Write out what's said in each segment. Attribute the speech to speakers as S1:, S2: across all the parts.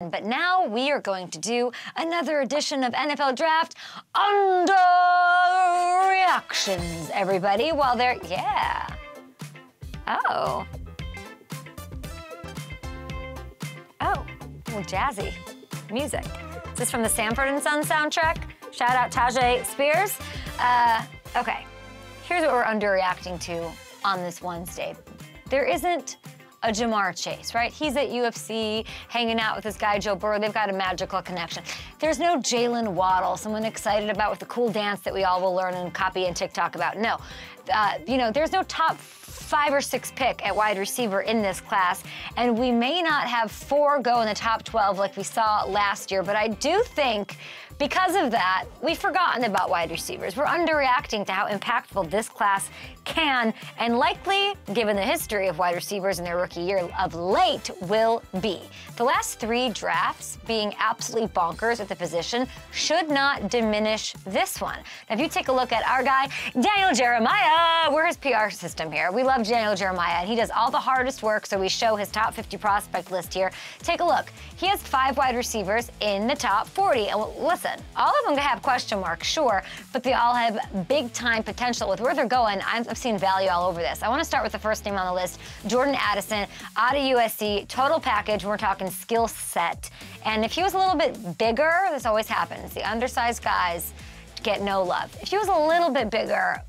S1: But now we are going to do another edition of NFL Draft Underreactions, everybody. While they're, Oh, jazzy music. Is this from the Sanford and Son soundtrack? Shout out Tajay Spears. Okay, here's what we're underreacting to on this Wednesday. There isn't a Jamar Chase, right? He's at UFC, hanging out with this guy, Joe Burrow. They've got a magical connection. There's no Jalen Waddle, someone excited about with the cool dance that we all will learn and copy and TikTok about. No, there's no top 5 or 6 pick at wide receiver in this class, and we may not have 4 go in the top 12 like we saw last year, but I do think because of that, we've forgotten about wide receivers. We're underreacting to how impactful this class can and likely, given the history of wide receivers in their rookie year of late, will be. The last 3 drafts being absolutely bonkers at the position should not diminish this one. Now, if you take a look at our guy, Daniel Jeremiah, we're his PR system here. We love Daniel Jeremiah, and he does all the hardest work, so we show his top 50 prospect list here. Take a look. He has 5 wide receivers in the top 40. And listen, all of them have question marks, sure, but they all have big-time potential. With where they're going, I've seen value all over this. I want to start with the first name on the list, Jordan Addison, out of USC, total package, we're talking skill set. And if he was a little bit bigger, this always happens. The undersized guys get no love. If he was a little bit bigger,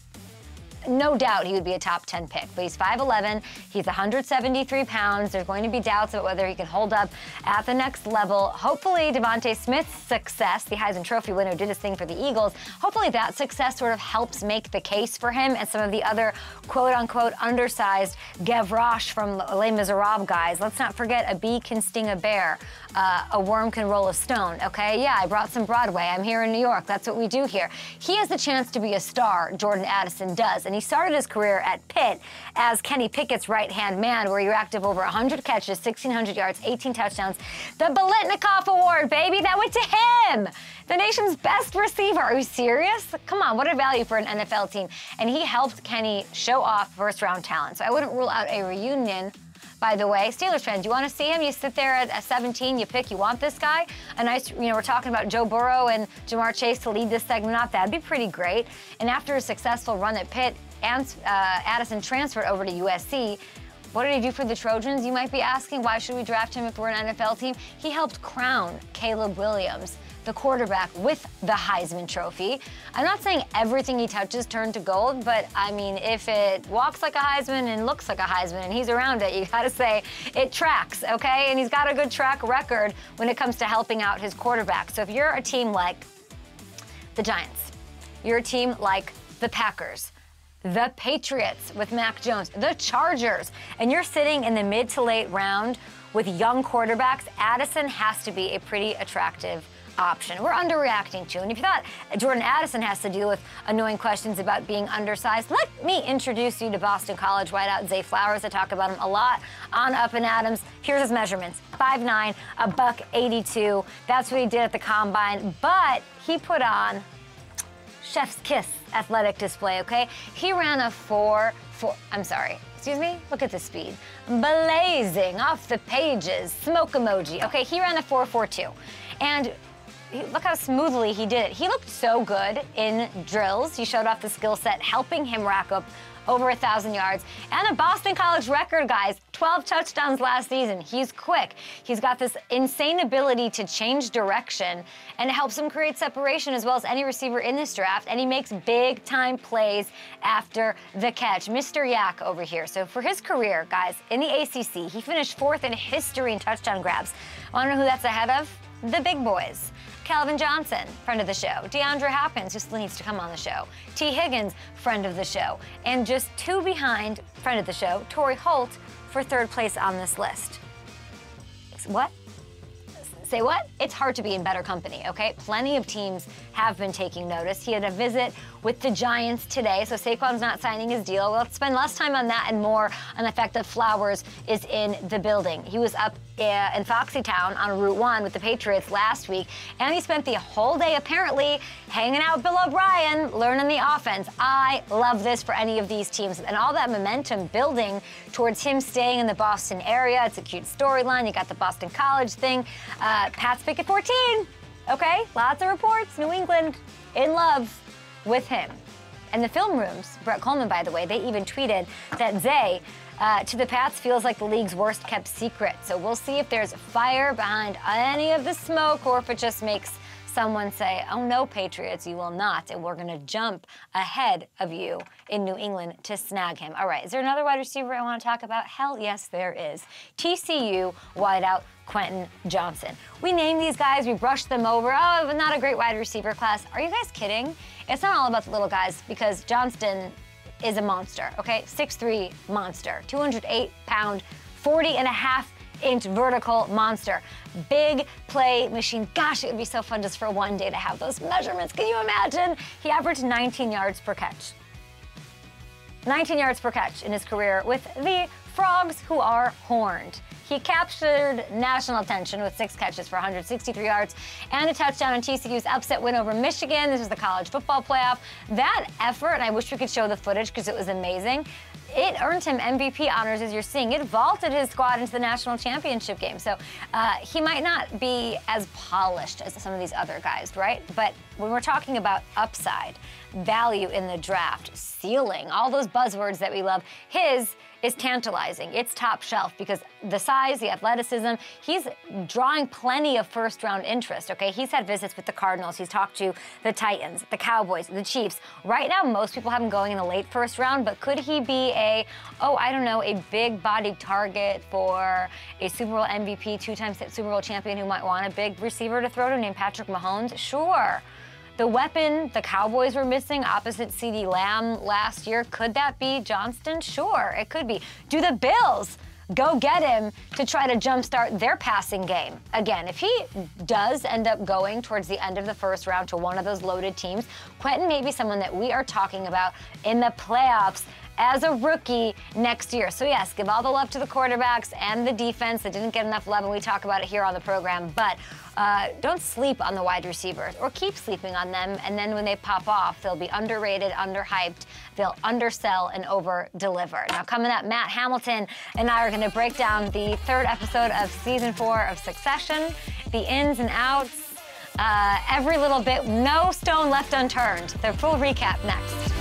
S1: no doubt he would be a top 10 pick, but he's 5'11", he's 173 pounds. There's going to be doubts about whether he can hold up at the next level. Hopefully Devontae Smith's success, the Heisman Trophy winner, did his thing for the Eagles. Hopefully that success sort of helps make the case for him and some of the other quote-unquote undersized Gavroche from Les Miserables guys. Let's not forget a bee can sting a bear. A worm can roll a stone, okay? Yeah, I brought some Broadway. I'm here in New York. That's what we do here. He has the chance to be a star, Jordan Addison does, and he started his career at Pitt as Kenny Pickett's right-hand man, where he racked up over 100 catches, 1,600 yards, 18 touchdowns. The Biletnikoff Award, baby, that went to him! The nation's best receiver. Are you serious? Come on, what a value for an NFL team. And he helped Kenny show off first-round talent. So I wouldn't rule out a reunion. By the way, Steelers fans, you want to see him? You sit there at 17, you pick, you want this guy? A nice, we're talking about Joe Burrow and Jamar Chase to lead this segment off. That'd be pretty great. And after a successful run at Pitt, Addison transferred over to USC. What did he do for the Trojans? You might be asking, why should we draft him if we're an NFL team? He helped crown Caleb Williams, the quarterback, with the Heisman Trophy. I'm not saying everything he touches turned to gold, but I mean, if it walks like a Heisman and looks like a Heisman and he's around it, you gotta say it tracks, okay? And he's got a good track record when it comes to helping out his quarterback. So if you're a team like the Giants, you're a team like the Packers, the Patriots with Mac Jones, the Chargers, and you're sitting in the mid to late round with young quarterbacks, Addison has to be a pretty attractive option. We're underreacting to. And if you thought Jordan Addison has to deal with annoying questions about being undersized, let me introduce you to Boston College wideout Zay Flowers. I talk about him a lot on Up and Adams. Here's his measurements: 5'9", a $182. That's what he did at the combine, but he put on chef's kiss athletic display, okay? He ran a excuse me, look at the speed. Blazing off the pages, smoke emoji. Okay, he ran a 4.42. And look how smoothly he did it. He looked so good in drills. He showed off the skill set, helping him rack up over 1,000 yards. And a Boston College record, guys, 12 touchdowns last season. He's quick. He's got this insane ability to change direction, and it helps him create separation as well as any receiver in this draft, and he makes big-time plays after the catch. Mr. Yak over here. So for his career, guys, in the ACC, he finished 4th in history in touchdown grabs. Want to know who that's ahead of? The big boys. Calvin Johnson, friend of the show. DeAndre Hopkins, who still needs to come on the show. T. Higgins, friend of the show. And just 2 behind, friend of the show, Torrey Holt, for 3rd place on this list. What? Say what? It's hard to be in better company, okay? Plenty of teams have been taking notice. He had a visit with the Giants today, so Saquon's not signing his deal. Let's spend less time on that and more on the fact that Flowers is in the building. He was up in Foxytown on Route 1 with the Patriots last week, and he spent the whole day apparently hanging out with Bill O'Brien, learning the offense. I love this for any of these teams, and all that momentum building towards him staying in the Boston area. It's a cute storyline. You got the Boston College thing. Pat's pick at 14. Okay, lots of reports. New England in love with him. And the film rooms, Brett Coleman, by the way, they even tweeted that Zay to the Pats feels like the league's worst kept secret. So we'll see if there's fire behind any of the smoke or if it just makes someone say, oh no, Patriots, you will not, and we're going to jump ahead of you in New England to snag him. All right, is there another wide receiver I want to talk about? Hell yes, there is. TCU wideout Quentin Johnson. We named these guys, we brushed them over. Oh, but not a great wide receiver class. Are you guys kidding? It's not all about the little guys because Johnston is a monster, okay? 6'3" monster, 208-pound, 40.5-inch vertical monster. Big play machine. Gosh, it would be so fun just for one day to have those measurements. Can you imagine? He averaged 19 yards per catch. 19 yards per catch in his career with the Frogs, who are horned. He captured national attention with 6 catches for 163 yards and a touchdown in TCU's upset win over Michigan. This was the college football playoff. That effort, and I wish we could show the footage because it was amazing, it earned him MVP honors, as you're seeing. It vaulted his squad into the national championship game. So he might not be as polished as some of these other guys, right? But when we're talking about upside, value in the draft, ceiling, all those buzzwords that we love, his is tantalizing. It's top shelf because the size, the athleticism, he's drawing plenty of first-round interest, okay? He's had visits with the Cardinals. He's talked to the Titans, the Cowboys, the Chiefs. Right now, most people have him going in the late first round, but could he be a big-bodied target for a Super Bowl MVP, 2-time Super Bowl champion who might want a big receiver to throw to named Patrick Mahomes? Sure. The weapon the Cowboys were missing opposite CeeDee Lamb last year, could that be Johnston? Sure, it could be. Do the Bills go get him to try to jumpstart their passing game? Again, if he does end up going towards the end of the first round to one of those loaded teams, Quentin may be someone that we are talking about in the playoffs as a rookie next year. So yes, give all the love to the quarterbacks and the defense that didn't get enough love, and we talk about it here on the program, but don't sleep on the wide receivers or keep sleeping on them, and then when they pop off, they'll be underrated, underhyped, they'll undersell and over-deliver. Now coming up, Matt Hamilton and I are gonna break down the 3rd episode of season 4 of Succession, the ins and outs, every little bit, no stone left unturned. The full recap next.